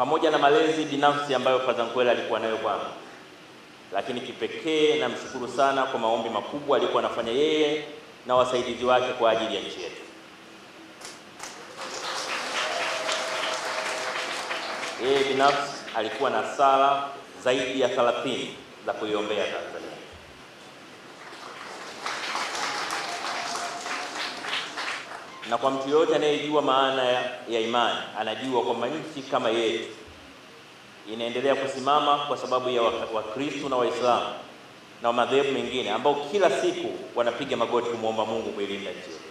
pamoja na malezi binafsi ambayo Padre Nkwera alikuwa nayo kwangu, lakini kipekee namshukuru sana kwa maombi makubwa alikuwa anafanya yeye na wasaidizi wake kwa ajili ya nchi yetu. Yeye binafsi alikuwa na sala zaidi ya 30 za kuiombea Tanzania. Na kwa mtu yote anayejua maana ya imani, anajua kwamba nchi kama yetu inaendelea kusimama kwa sababu ya Wakristo na Waislamu na madhehebu mengine ambao kila siku wanapiga magoti kumwomba Mungu kuilinda nchi yetu.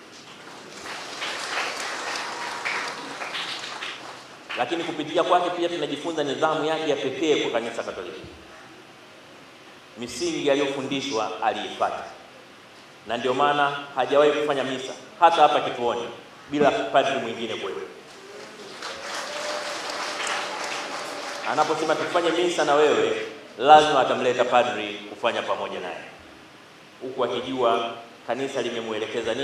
Lakini kupitia kwake pia tunajifunza nidhamu yake ya pekee kwa Kanisa Katoliki. Misingi aliyofundishwa aliifuata, na ndio maana hajawahi kufanya misa hata hapa kituoni bila padri mwingine kwetu. Anaposema tufanye misa na wewe, lazima atamleta padri kufanya pamoja naye, huku akijua kanisa limemuelekeza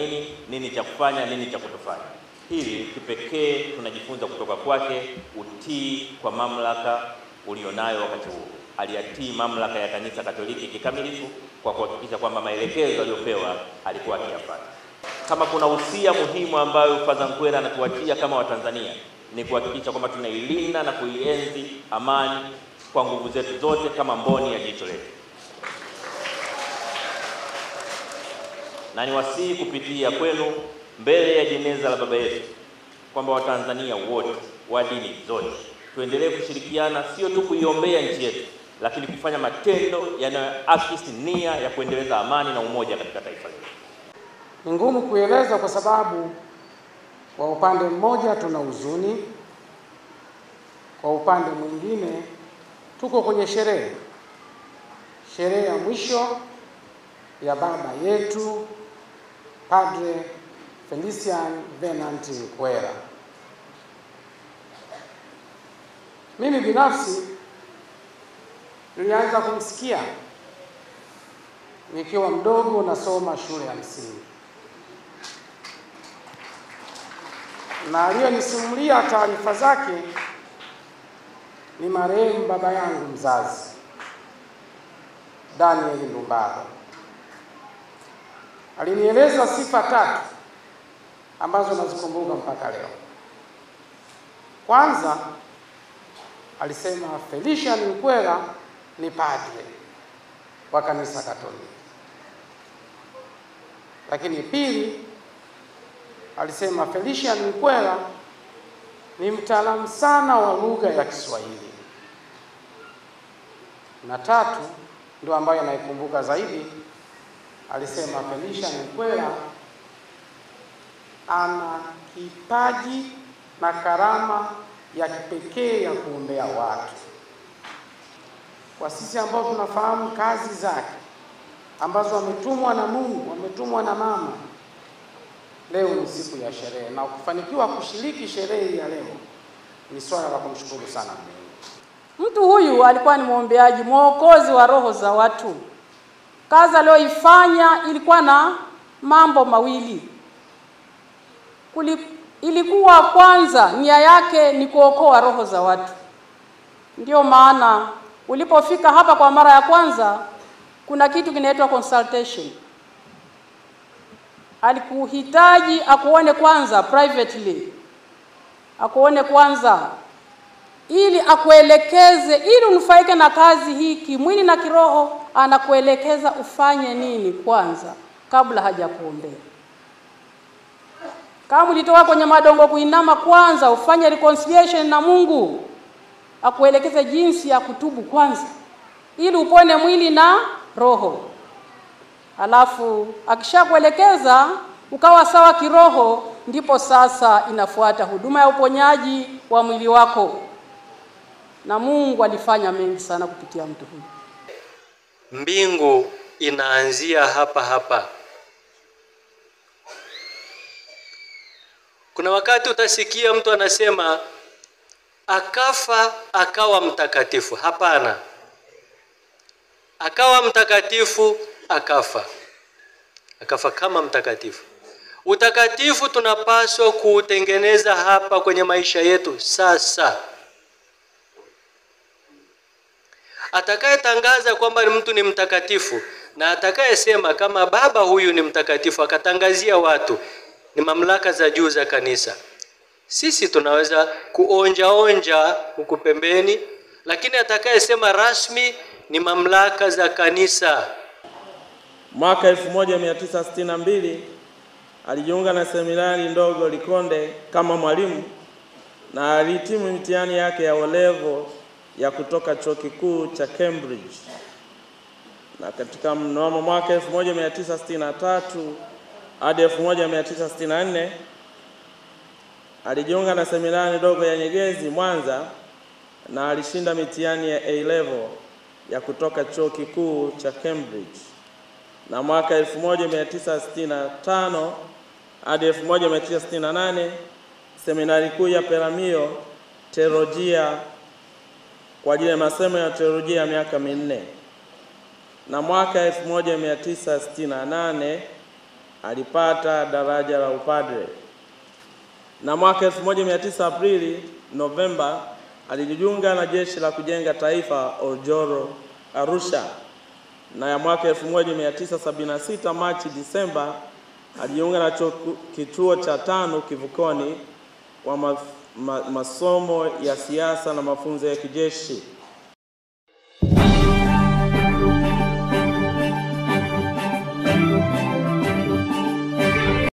nini cha kufanya, nini cha kutofanya. Hili kipekee tunajifunza kutoka kwake, utii kwa mamlaka ulionayo wakati huo. Aliyatii mamlaka ya Kanisa Katoliki kikamilifu kwa kuhakikisha kwamba maelekezo aliyopewa alikuwa akiyafuata. Kama kuna usia muhimu ambayo Padre Nkwera anatuachia kama Watanzania, ni kuhakikisha kwamba tunailinda na kuienzi amani kwa nguvu zetu zote kama mboni ya jicho letu. Na niwasihi kupitia kwenu mbele ya jeneza la baba yetu kwamba Watanzania wote wa dini zote tuendelee kushirikiana, sio tu kuiombea nchi yetu, lakini kufanya matendo yanayoakisi nia ya kuendeleza amani na umoja katika taifa letu. Ni ngumu kueleza kwa sababu kwa upande mmoja tuna huzuni, kwa upande mwingine tuko kwenye sherehe ya mwisho ya baba yetu Padre Felician Venant Nkwera. Mimi binafsi nilianza kumsikia nikiwa mdogo nasoma shule ya msingi, na aliyonisimulia taarifa zake ni marehemu baba yangu mzazi Daniel Ndumbaro. Alinieleza sifa 3 ambazo nazikumbuka mpaka leo. Kwanza, alisema Felician Nkwera ni padre wa Kanisa Katoliki. Lakini pili, alisema Felician Nkwera ni mtaalamu sana wa lugha ya Kiswahili. Na tatu, ndio ambayo naikumbuka zaidi, alisema Felician Nkwera ana kipaji na karama ya kipekee ya kuombea watu. Kwa sisi ambao tunafahamu kazi zake ambazo ametumwa na Mungu, ametumwa na mama, leo ni siku ya sherehe, na kufanikiwa kushiriki sherehe ya leo ni swala la kumshukuru sana Mungu. Mtu huyu alikuwa ni muombeaji, mwokozi wa roho za watu. Kazi aliyoifanya ilikuwa na mambo mawili. Ilikuwa kwanza, nia yake ni kuokoa roho za watu. Ndio maana ulipofika hapa kwa mara ya kwanza, kuna kitu kinaitwa consultation. Alikuhitaji akuone kwanza privately, akuone kwanza ili akuelekeze, ili unufaike na kazi hii kimwili na kiroho. Anakuelekeza ufanye nini kwanza kabla hajakuombea. Kama ulitoka kwenye madongo kuinama, kwanza ufanye reconciliation na Mungu, akuelekeze jinsi ya kutubu kwanza ili upone mwili na roho. Alafu akishakuelekeza ukawa sawa kiroho, ndipo sasa inafuata huduma ya uponyaji wa mwili wako. Na Mungu alifanya mengi sana kupitia mtu huyu. Mbingu inaanzia hapa hapa. Kuna wakati utasikia mtu anasema akafa akawa mtakatifu. Hapana. Akawa mtakatifu, akafa kama mtakatifu. Utakatifu tunapaswa kuutengeneza hapa kwenye maisha yetu sasa. Atakayetangaza kwamba mtu ni mtakatifu na atakayesema kama baba huyu ni mtakatifu akatangazia watu, ni mamlaka za juu za kanisa. Sisi tunaweza kuonja huku pembeni, lakini atakayesema rasmi ni mamlaka za kanisa. Mwaka 1962 alijiunga na seminari ndogo Likonde kama mwalimu na alihitimu mitihani yake ya O-level ya kutoka chuo kikuu cha Cambridge. Na katika mnamo mwaka 1963 hadi 1964 alijiunga na seminari ndogo ya Nyegezi Mwanza na alishinda mitihani ya A-level ya kutoka chuo kikuu cha Cambridge. Na mwaka 1965 hadi 1968 seminari kuu ya Peramiho teolojia kwa ajili ya masomo ya teolojia ya miaka 4. Na mwaka 1968 alipata daraja la upadre. Na mwaka 1900 Aprili Novemba alijiunga na jeshi la kujenga taifa Oljoro Arusha. Na ya mwaka 1976 Machi Disemba alijiunga na kituo cha 5 Kivukoni kwa masomo ya siasa na mafunzo ya kijeshi.